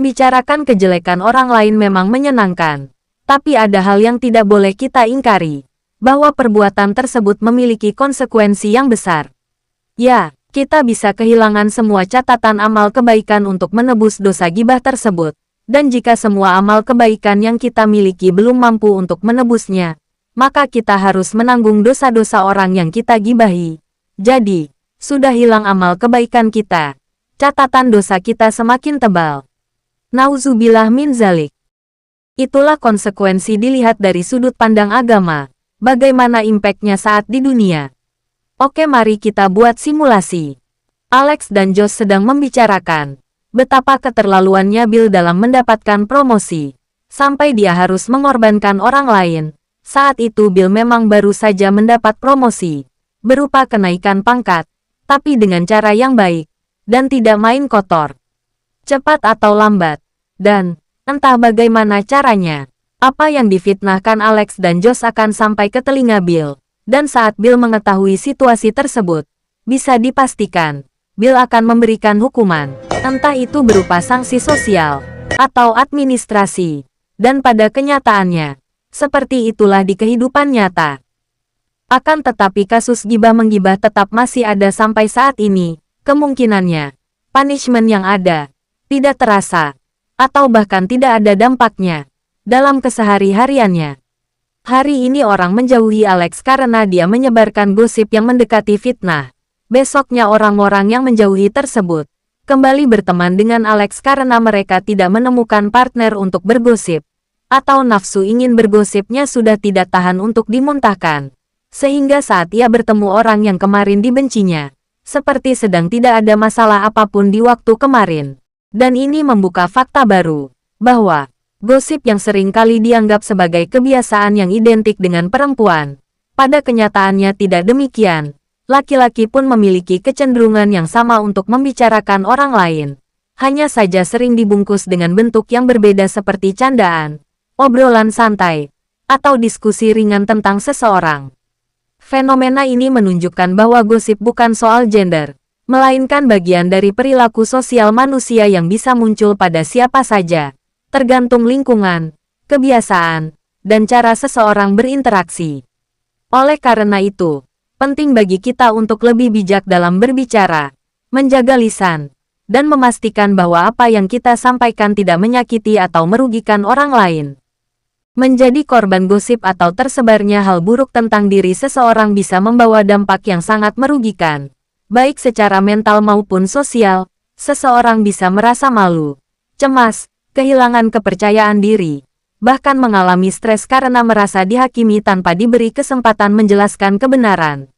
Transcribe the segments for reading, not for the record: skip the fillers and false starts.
Bicarakan kejelekan orang lain memang menyenangkan. Tapi ada hal yang tidak boleh kita ingkari. Bahwa perbuatan tersebut memiliki konsekuensi yang besar. Ya, kita bisa kehilangan semua catatan amal kebaikan untuk menebus dosa gibah tersebut. Dan jika semua amal kebaikan yang kita miliki belum mampu untuk menebusnya, maka kita harus menanggung dosa-dosa orang yang kita gibahi. Jadi, sudah hilang amal kebaikan kita. Catatan dosa kita semakin tebal. Nauzubillah min zalik. Itulah konsekuensi dilihat dari sudut pandang agama. Bagaimana impact-nya saat di dunia. Oke, mari kita buat simulasi. Alex dan Josh sedang membicarakan betapa keterlaluannya Bill dalam mendapatkan promosi. Sampai dia harus mengorbankan orang lain. Saat itu Bill memang baru saja mendapat promosi. Berupa kenaikan pangkat. Tapi dengan cara yang baik. Dan tidak main kotor. Cepat atau lambat. Dan, entah bagaimana caranya, apa yang difitnahkan Alex dan Josh akan sampai ke telinga Bill. Dan saat Bill mengetahui situasi tersebut, bisa dipastikan, Bill akan memberikan hukuman, entah itu berupa sanksi sosial, atau administrasi. Dan pada kenyataannya, seperti itulah di kehidupan nyata. Akan tetapi kasus gibah-menggibah tetap masih ada sampai saat ini, kemungkinannya, punishment yang ada, tidak terasa, atau bahkan tidak ada dampaknya dalam kesehari-hariannya. Hari ini orang menjauhi Alex karena dia menyebarkan gosip yang mendekati fitnah. Besoknya orang-orang yang menjauhi tersebut kembali berteman dengan Alex karena mereka tidak menemukan partner untuk bergosip. Atau nafsu ingin bergosipnya sudah tidak tahan untuk dimuntahkan. Sehingga saat ia bertemu orang yang kemarin dibencinya, seperti sedang tidak ada masalah apapun di waktu kemarin. Dan ini membuka fakta baru, bahwa gosip yang sering kali dianggap sebagai kebiasaan yang identik dengan perempuan. Pada kenyataannya tidak demikian. Laki-laki pun memiliki kecenderungan yang sama untuk membicarakan orang lain. Hanya saja sering dibungkus dengan bentuk yang berbeda seperti candaan, obrolan santai, atau diskusi ringan tentang seseorang. Fenomena ini menunjukkan bahwa gosip bukan soal gender, melainkan bagian dari perilaku sosial manusia yang bisa muncul pada siapa saja, tergantung lingkungan, kebiasaan, dan cara seseorang berinteraksi. Oleh karena itu, penting bagi kita untuk lebih bijak dalam berbicara, menjaga lisan, dan memastikan bahwa apa yang kita sampaikan tidak menyakiti atau merugikan orang lain. Menjadi korban gosip atau tersebarnya hal buruk tentang diri seseorang bisa membawa dampak yang sangat merugikan. Baik secara mental maupun sosial, seseorang bisa merasa malu, cemas, kehilangan kepercayaan diri, bahkan mengalami stres karena merasa dihakimi tanpa diberi kesempatan menjelaskan kebenaran.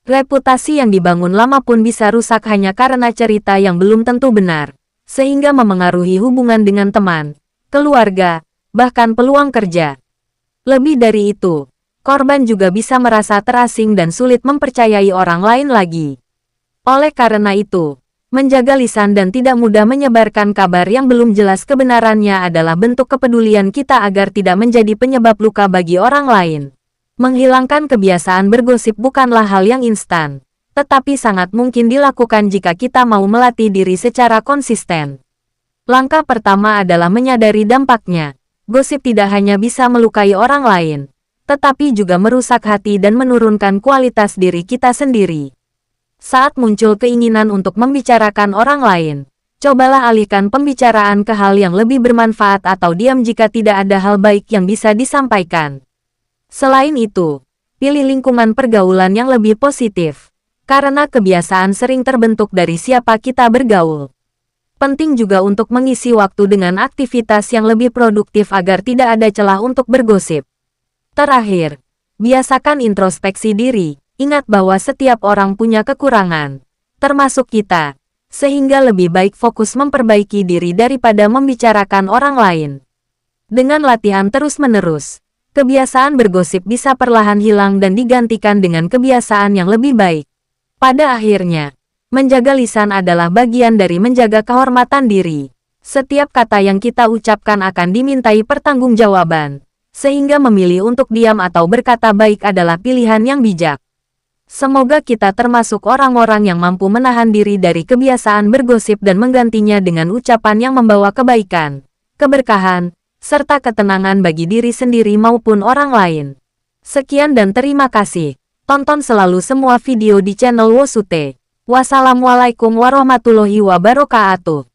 Reputasi yang dibangun lama pun bisa rusak hanya karena cerita yang belum tentu benar, sehingga memengaruhi hubungan dengan teman, keluarga, bahkan peluang kerja. Lebih dari itu, korban juga bisa merasa terasing dan sulit mempercayai orang lain lagi. Oleh karena itu, menjaga lisan dan tidak mudah menyebarkan kabar yang belum jelas kebenarannya adalah bentuk kepedulian kita agar tidak menjadi penyebab luka bagi orang lain. Menghilangkan kebiasaan bergosip bukanlah hal yang instan, tetapi sangat mungkin dilakukan jika kita mau melatih diri secara konsisten. Langkah pertama adalah menyadari dampaknya. Gosip tidak hanya bisa melukai orang lain, tetapi juga merusak hati dan menurunkan kualitas diri kita sendiri. Saat muncul keinginan untuk membicarakan orang lain, cobalah alihkan pembicaraan ke hal yang lebih bermanfaat atau diam jika tidak ada hal baik yang bisa disampaikan. Selain itu, pilih lingkungan pergaulan yang lebih positif, karena kebiasaan sering terbentuk dari siapa kita bergaul. Penting juga untuk mengisi waktu dengan aktivitas yang lebih produktif agar tidak ada celah untuk bergosip. Terakhir, biasakan introspeksi diri. Ingat bahwa setiap orang punya kekurangan, termasuk kita, sehingga lebih baik fokus memperbaiki diri daripada membicarakan orang lain. Dengan latihan terus-menerus, kebiasaan bergosip bisa perlahan hilang dan digantikan dengan kebiasaan yang lebih baik. Pada akhirnya, menjaga lisan adalah bagian dari menjaga kehormatan diri. Setiap kata yang kita ucapkan akan dimintai pertanggungjawaban, sehingga memilih untuk diam atau berkata baik adalah pilihan yang bijak. Semoga kita termasuk orang-orang yang mampu menahan diri dari kebiasaan bergosip dan menggantinya dengan ucapan yang membawa kebaikan, keberkahan, serta ketenangan bagi diri sendiri maupun orang lain. Sekian dan terima kasih. Tonton selalu semua video di channel Wosute. Wassalamualaikum warahmatullahi wabarakatuh.